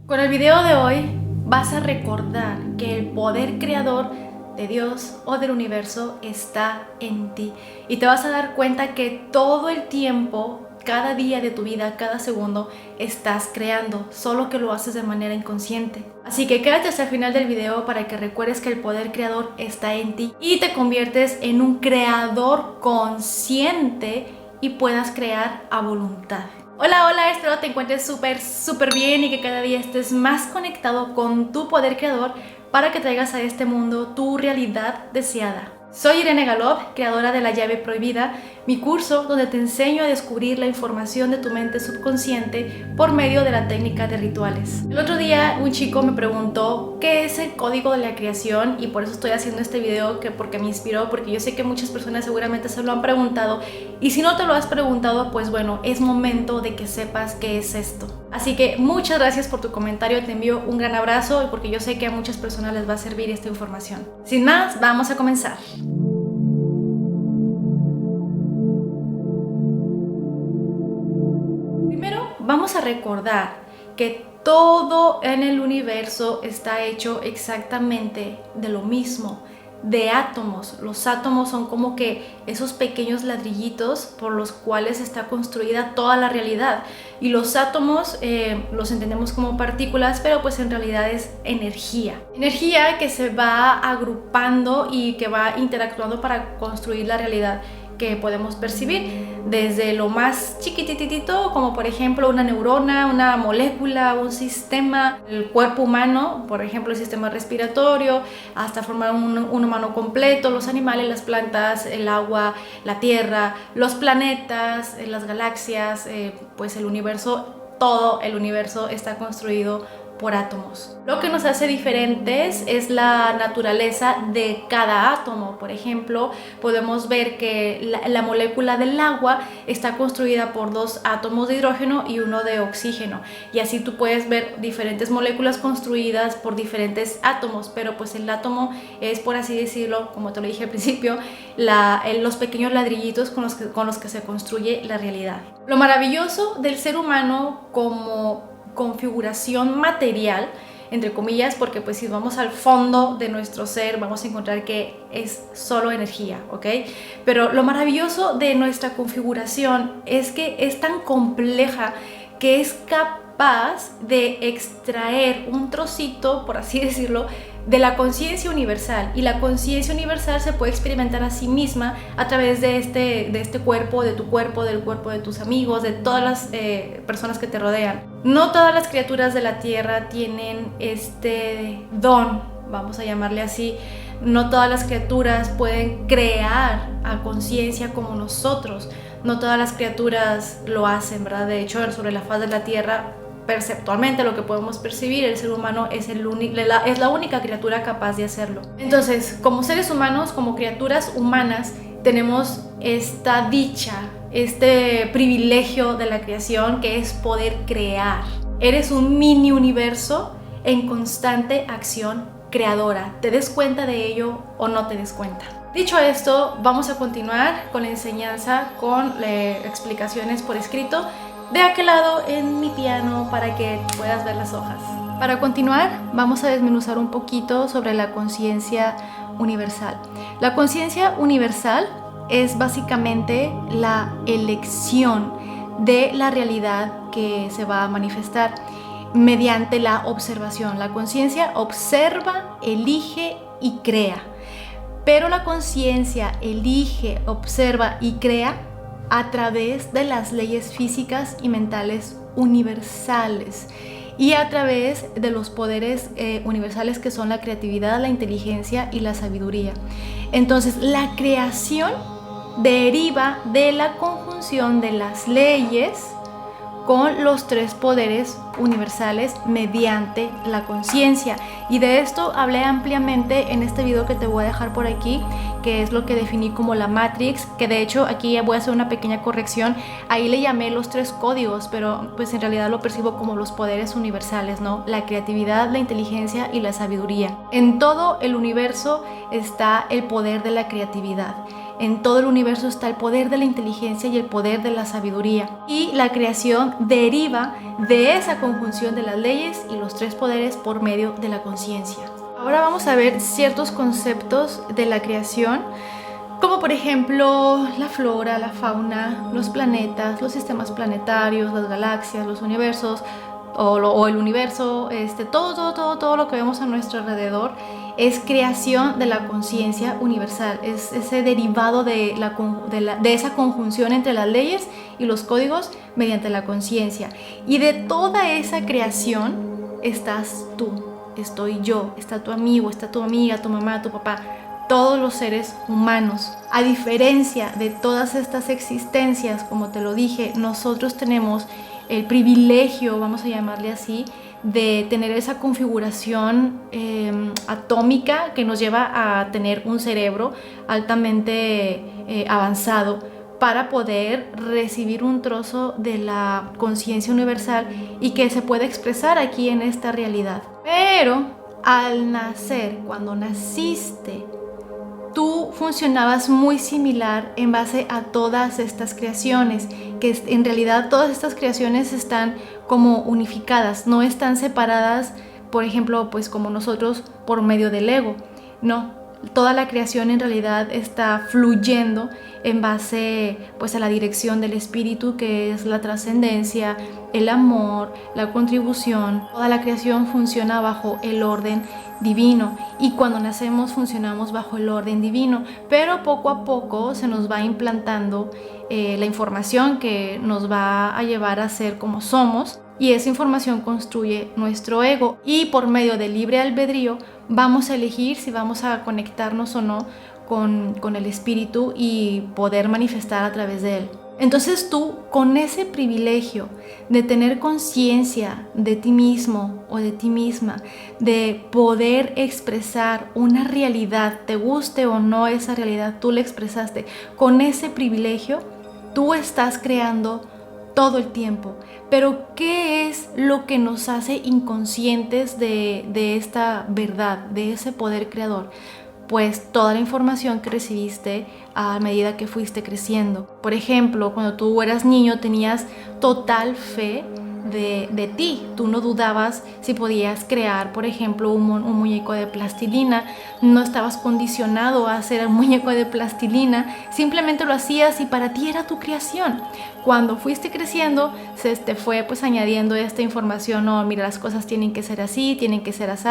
Con el video de hoy vas a recordar que el poder creador de Dios o del universo está en ti y te vas a dar cuenta que todo el tiempo, cada día de tu vida, cada segundo, estás creando, solo que lo haces de manera inconsciente. Así que quédate hasta el final del video para que recuerdes que el poder creador está en ti y te conviertes en un creador consciente y puedas crear a voluntad. Hola, espero te encuentres súper bien y que cada día estés más conectado con tu poder creador para que traigas a este mundo tu realidad deseada. Soy Irene Galop, creadora de La Llave Prohibida, mi curso donde te enseño a descubrir la información de tu mente subconsciente por medio de la técnica de rituales. El otro día un chico me preguntó qué es el código de la creación y por eso estoy haciendo este video, porque me inspiró, porque yo sé que muchas personas seguramente se lo han preguntado y si no te lo has preguntado, pues bueno, es momento de que sepas qué es esto. Así que muchas gracias por tu comentario, te envío un gran abrazo y porque yo sé que a muchas personas les va a servir esta información. Sin más, vamos a comenzar. Primero, vamos a recordar que todo en el universo está hecho exactamente de lo mismo, de átomos. Los átomos son como que esos pequeños ladrillitos por los cuales está construida toda la realidad. Y los átomos los entendemos como partículas, pero pues en realidad es energía. Energía que se va agrupando y que va interactuando para construir la realidad que podemos percibir, desde lo más chiquititito como por ejemplo una neurona, una molécula, un sistema, el cuerpo humano, por ejemplo el sistema respiratorio, hasta formar un humano completo, los animales, las plantas, el agua, la tierra, los planetas, las galaxias, pues el universo, todo el universo está construido por átomos. Lo que nos hace diferentes es la naturaleza de cada átomo. Por ejemplo, podemos ver que la molécula del agua está construida por 2 átomos de hidrógeno y 1 de oxígeno, y así tú puedes ver diferentes moléculas construidas por diferentes átomos, pero pues el átomo es, por así decirlo, como te lo dije al principio, los pequeños ladrillitos con los que se construye la realidad. Lo maravilloso del ser humano como configuración material, entre comillas, porque pues si vamos al fondo de nuestro ser vamos a encontrar que es solo energía, ¿ok? Pero lo maravilloso de nuestra configuración es que es tan compleja que es capaz de extraer un trocito, por así decirlo, de la conciencia universal, y la conciencia universal se puede experimentar a sí misma a través de este cuerpo, de tu cuerpo, del cuerpo de tus amigos, de todas las personas que te rodean. No todas las criaturas de la tierra tienen este don, vamos a llamarle así. No todas las criaturas pueden crear a conciencia como nosotros. No todas las criaturas lo hacen, ¿verdad? De hecho, sobre la faz de la tierra, perceptualmente lo que podemos percibir, el ser humano es la única criatura capaz de hacerlo. Entonces, como seres humanos, como criaturas humanas, tenemos esta dicha, este privilegio de la creación, que es poder crear. Eres un mini universo en constante acción creadora, te des cuenta de ello o no te des cuenta. Dicho esto, vamos a continuar con la enseñanza, con explicaciones por escrito de aquel lado en mi piano para que puedas ver las hojas. Para continuar, vamos a desmenuzar un poquito sobre la conciencia universal. La conciencia universal es básicamente la elección de la realidad que se va a manifestar mediante la observación. La conciencia observa, elige y crea, pero la conciencia elige, observa y crea a través de las leyes físicas y mentales universales y a través de los poderes universales que son la creatividad, la inteligencia y la sabiduría. Entonces, la creación deriva de la conjunción de las leyes con los 3 poderes universales mediante la conciencia, y de esto hablé ampliamente en este video que te voy a dejar por aquí, que es lo que definí como la Matrix, que de hecho aquí ya voy a hacer una pequeña corrección. Ahí le llamé los 3 códigos, pero pues en realidad lo percibo como los poderes universales, ¿no? La creatividad, la inteligencia y la sabiduría. En todo el universo está el poder de la creatividad. En todo el universo está el poder de la inteligencia y el poder de la sabiduría. Y la creación deriva de esa conjunción de las leyes y los 3 poderes por medio de la conciencia. Ahora vamos a ver ciertos conceptos de la creación, como por ejemplo la flora, la fauna, los planetas, los sistemas planetarios, las galaxias, los universos o el universo, todo lo que vemos a nuestro alrededor es creación de la conciencia universal, es ese derivado de esa conjunción entre las leyes y los códigos mediante la conciencia. Y de toda esa creación estás tú, estoy yo, está tu amigo, está tu amiga, tu mamá, tu papá, todos los seres humanos. A diferencia de todas estas existencias, como te lo dije, nosotros tenemos el privilegio, vamos a llamarle así, de tener esa configuración atómica que nos lleva a tener un cerebro altamente avanzado para poder recibir un trozo de la conciencia universal y que se pueda expresar aquí en esta realidad. Pero al nacer, cuando naciste, tú funcionabas muy similar en base a todas estas creaciones, que en realidad todas estas creaciones están como unificadas, no están separadas, por ejemplo, pues como nosotros por medio del ego, no. Toda la creación en realidad está fluyendo en base pues a la dirección del espíritu, que es la trascendencia, el amor, la contribución. Toda la creación funciona bajo el orden divino y cuando nacemos funcionamos bajo el orden divino, pero poco a poco se nos va implantando la información que nos va a llevar a ser como somos, y esa información construye nuestro ego, y por medio del libre albedrío vamos a elegir si vamos a conectarnos o no con el espíritu y poder manifestar a través de él. Entonces tú, con ese privilegio de tener conciencia de ti mismo o de ti misma, de poder expresar una realidad, te guste o no esa realidad, tú la expresaste, con ese privilegio tú estás creando todo el tiempo. Pero ¿qué es lo que nos hace inconscientes de esta verdad, de ese poder creador? Pues toda la información que recibiste a medida que fuiste creciendo. Por ejemplo, cuando tú eras niño tenías total fe de ti. Tú no dudabas si podías crear, por ejemplo, un muñeco de plastilina. No estabas condicionado a hacer un muñeco de plastilina. Simplemente lo hacías y para ti era tu creación. Cuando fuiste creciendo, se te fue pues añadiendo esta información. No, mira, las cosas tienen que ser así, tienen que ser así.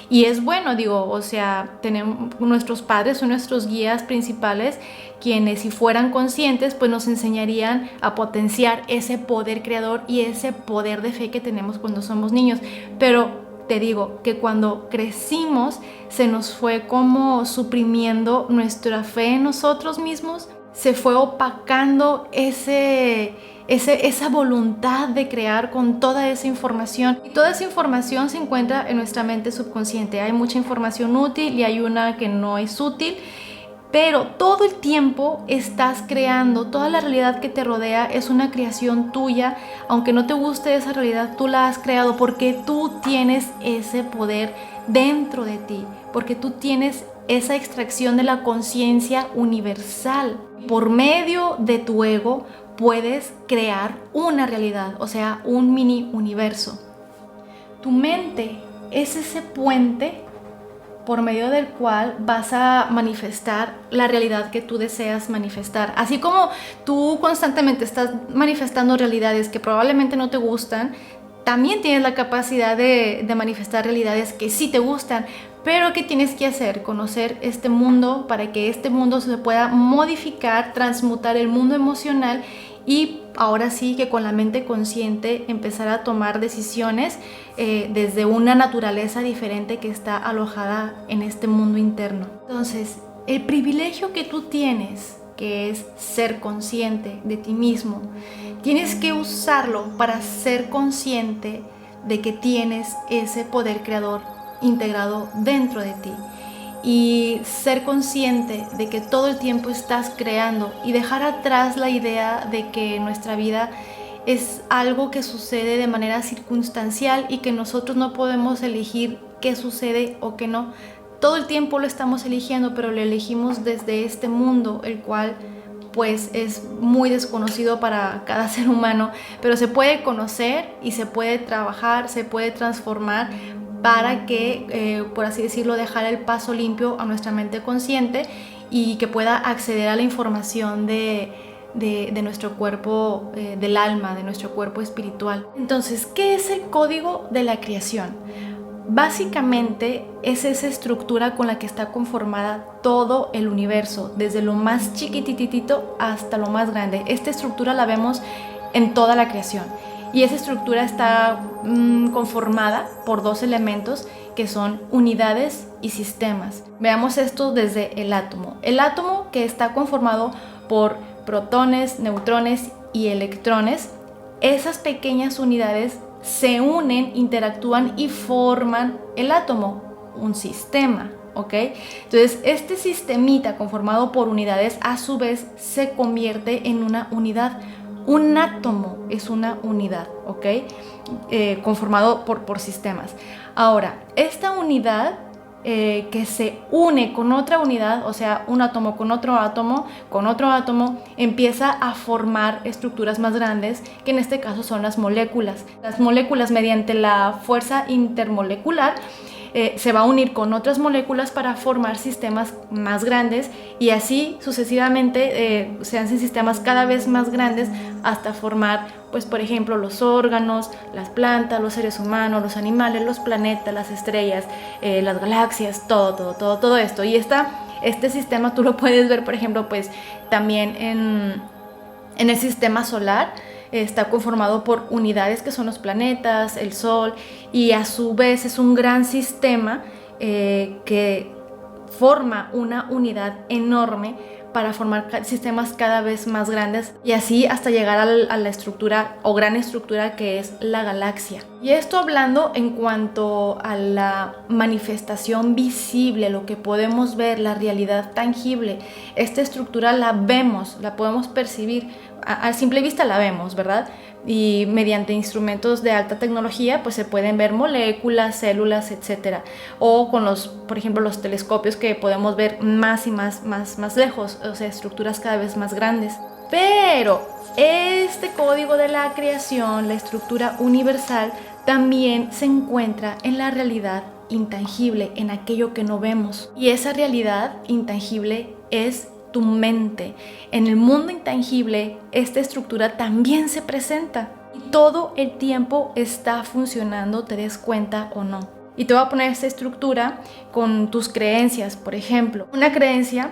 Y es bueno, digo, o sea, tenemos nuestros padres son nuestros guías principales, quienes si fueran conscientes pues nos enseñarían a potenciar ese poder creador y ese poder de fe que tenemos cuando somos niños. Pero te digo que cuando crecimos se nos fue como suprimiendo nuestra fe en nosotros mismos, se fue opacando esa voluntad de crear con toda esa información. Y toda esa información se encuentra en nuestra mente subconsciente. Hay mucha información útil y hay una que no es útil, pero todo el tiempo estás creando. Toda la realidad que te rodea es una creación tuya. Aunque no te guste esa realidad, tú la has creado porque tú tienes ese poder dentro de ti, porque tú tienes esa extracción de la conciencia universal. Por medio de tu ego puedes crear una realidad, o sea, un mini universo. Tu mente es ese puente por medio del cual vas a manifestar la realidad que tú deseas manifestar. Así como tú constantemente estás manifestando realidades que probablemente no te gustan, también tienes la capacidad de manifestar realidades que sí te gustan. Pero ¿qué tienes que hacer? Conocer este mundo para que este mundo se pueda modificar, transmutar el mundo emocional y ahora sí que con la mente consciente empezar a tomar decisiones desde una naturaleza diferente que está alojada en este mundo interno. Entonces, el privilegio que tú tienes, que es ser consciente de ti mismo, tienes que usarlo para ser consciente de que tienes ese poder creador integrado dentro de ti. y ser consciente de que todo el tiempo estás creando y dejar atrás la idea de que nuestra vida es algo que sucede de manera circunstancial y que nosotros no podemos elegir qué sucede o qué no. Todo el tiempo lo estamos eligiendo, pero lo elegimos desde este mundo, el cual pues es muy desconocido para cada ser humano, pero se puede conocer y se puede trabajar, se puede transformar para que, por así decirlo, dejar el paso limpio a nuestra mente consciente y que pueda acceder a la información de nuestro cuerpo, del alma, de nuestro cuerpo espiritual. Entonces, ¿qué es el código de la creación? Básicamente es esa estructura con la que está conformada todo el universo, desde lo más chiquititito hasta lo más grande. Esta estructura la vemos en toda la creación y esa estructura está conformada por dos elementos que son unidades y sistemas. Veamos esto desde el átomo. El átomo, que está conformado por protones, neutrones y electrones, esas pequeñas unidades se unen, interactúan y forman el átomo, un sistema, ¿ok? Entonces, este sistemita conformado por unidades a su vez se convierte en una unidad. Un átomo es una unidad, ¿ok? Conformado por sistemas. Ahora, esta unidad que se une con otra unidad, o sea, un átomo con otro átomo, empieza a formar estructuras más grandes, que en este caso son las moléculas. Las moléculas, mediante la fuerza intermolecular, se va a unir con otras moléculas para formar sistemas más grandes y así sucesivamente se hacen sistemas cada vez más grandes hasta formar, pues por ejemplo, los órganos, las plantas, los seres humanos, los animales, los planetas, las estrellas, las galaxias, todo esto. Y este sistema tú lo puedes ver, por ejemplo, pues también en el sistema solar. Está conformado por unidades que son los planetas, el Sol, y a su vez es un gran sistema que forma una unidad enorme para formar sistemas cada vez más grandes y así hasta llegar a la estructura o gran estructura que es la galaxia. Y esto hablando en cuanto a la manifestación visible, lo que podemos ver, la realidad tangible. Esta estructura la vemos, la podemos percibir, a simple vista la vemos, ¿verdad? Y mediante instrumentos de alta tecnología pues se pueden ver moléculas, células, etcétera, o con por ejemplo los telescopios, que podemos ver más y más lejos, o sea, estructuras cada vez más grandes. Pero este código de la creación, la estructura universal, también se encuentra en la realidad intangible, en aquello que no vemos, y esa realidad intangible es tu mente. En el mundo intangible, esta estructura también se presenta y todo el tiempo está funcionando, te des cuenta o no. Y te voy a poner esta estructura con tus creencias, por ejemplo. Una creencia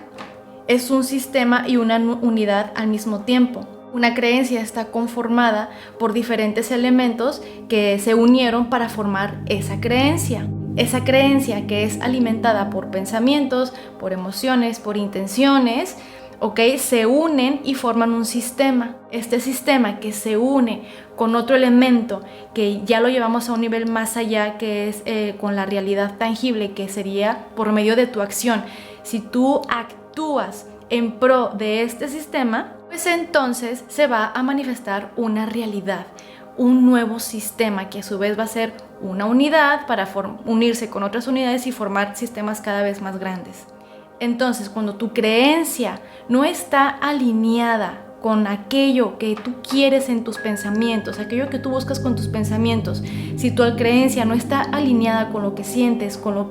es un sistema y una unidad al mismo tiempo. Una creencia está conformada por diferentes elementos que se unieron para formar esa creencia. Esa creencia, que es alimentada por pensamientos, por emociones, por intenciones, ¿ok? Se unen y forman un sistema. Este sistema que se une con otro elemento que ya lo llevamos a un nivel más allá, que es con la realidad tangible, que sería por medio de tu acción. Si tú actúas en pro de este sistema, pues entonces se va a manifestar una realidad, un nuevo sistema que a su vez va a ser una unidad para unirse con otras unidades y formar sistemas cada vez más grandes. Entonces, cuando tu creencia no está alineada con aquello que tú quieres en tus pensamientos, aquello que tú buscas con tus pensamientos, si tu creencia no está alineada con lo que sientes, con lo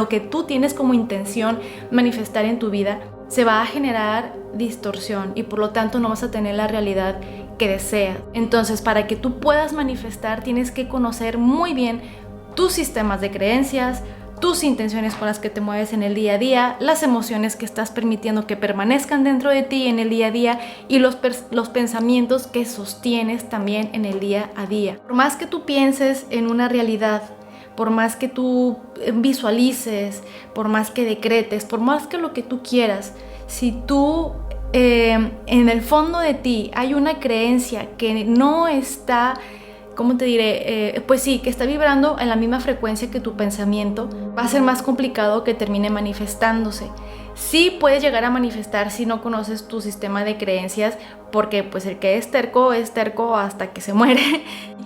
que tú tienes como intención manifestar en tu vida, se va a generar distorsión y por lo tanto no vas a tener la realidad que deseas. Entonces, para que tú puedas manifestar, tienes que conocer muy bien tus sistemas de creencias, tus intenciones con las que te mueves en el día a día, las emociones que estás permitiendo que permanezcan dentro de ti en el día a día y los pensamientos que sostienes también en el día a día. Por más que tú pienses en una realidad, por más que tú visualices, por más que decretes, por más que lo que tú quieras, si tú en el fondo de ti hay una creencia que no está ¿cómo te diré? Pues sí, que está vibrando en la misma frecuencia que tu pensamiento, va a ser más complicado que termine manifestándose. Sí puedes llegar a manifestar si no conoces tu sistema de creencias, porque pues el que es terco hasta que se muere.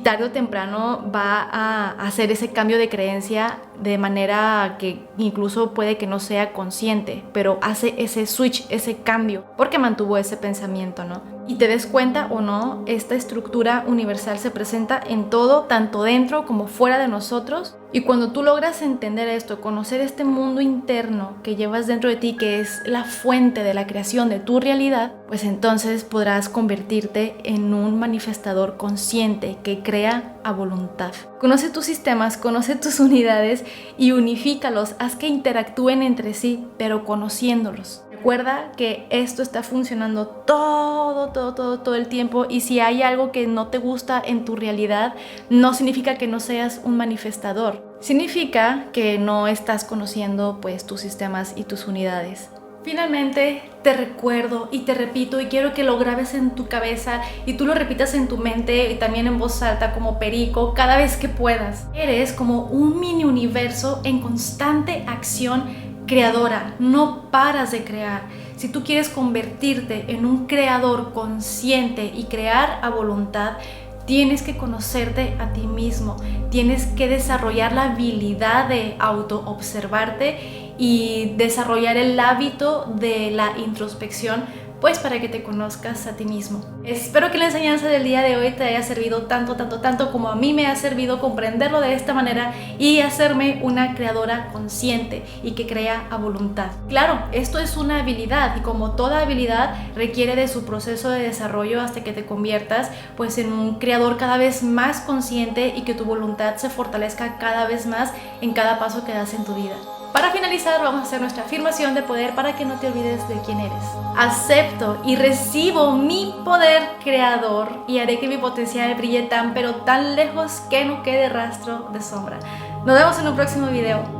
Tarde o temprano va a hacer ese cambio de creencia de manera que incluso puede que no sea consciente, pero hace ese switch, ese cambio, porque mantuvo ese pensamiento, ¿no? Y te des cuenta o no, esta estructura universal se presenta en todo, tanto dentro como fuera de nosotros. Y cuando tú logras entender esto, conocer este mundo interno que llevas dentro de ti, que es la fuente de la creación de tu realidad, pues entonces podrás convertirte en un manifestador consciente que crea a voluntad. Conoce tus sistemas, conoce tus unidades y unifícalos, haz que interactúen entre sí, pero conociéndolos. Recuerda que esto está funcionando todo el tiempo, y si hay algo que no te gusta en tu realidad, no significa que no seas un manifestador. Significa que no estás conociendo pues tus sistemas y tus unidades. Finalmente, te recuerdo y te repito, y quiero que lo grabes en tu cabeza y tú lo repitas en tu mente y también en voz alta como perico cada vez que puedas. Eres como un mini universo en constante acción creadora, no paras de crear. Si tú quieres convertirte en un creador consciente y crear a voluntad, tienes que conocerte a ti mismo, tienes que desarrollar la habilidad de autoobservarte y desarrollar el hábito de la introspección, pues para que te conozcas a ti mismo. Espero que la enseñanza del día de hoy te haya servido tanto como a mí me ha servido comprenderlo de esta manera y hacerme una creadora consciente y que crea a voluntad. Claro, esto es una habilidad y como toda habilidad requiere de su proceso de desarrollo hasta que te conviertas pues en un creador cada vez más consciente y que tu voluntad se fortalezca cada vez más en cada paso que das en tu vida. Para finalizar, vamos a hacer nuestra afirmación de poder para que no te olvides de quién eres. Acepto y recibo mi poder creador y haré que mi potencial brille tan pero tan lejos que no quede rastro de sombra. Nos vemos en un próximo video.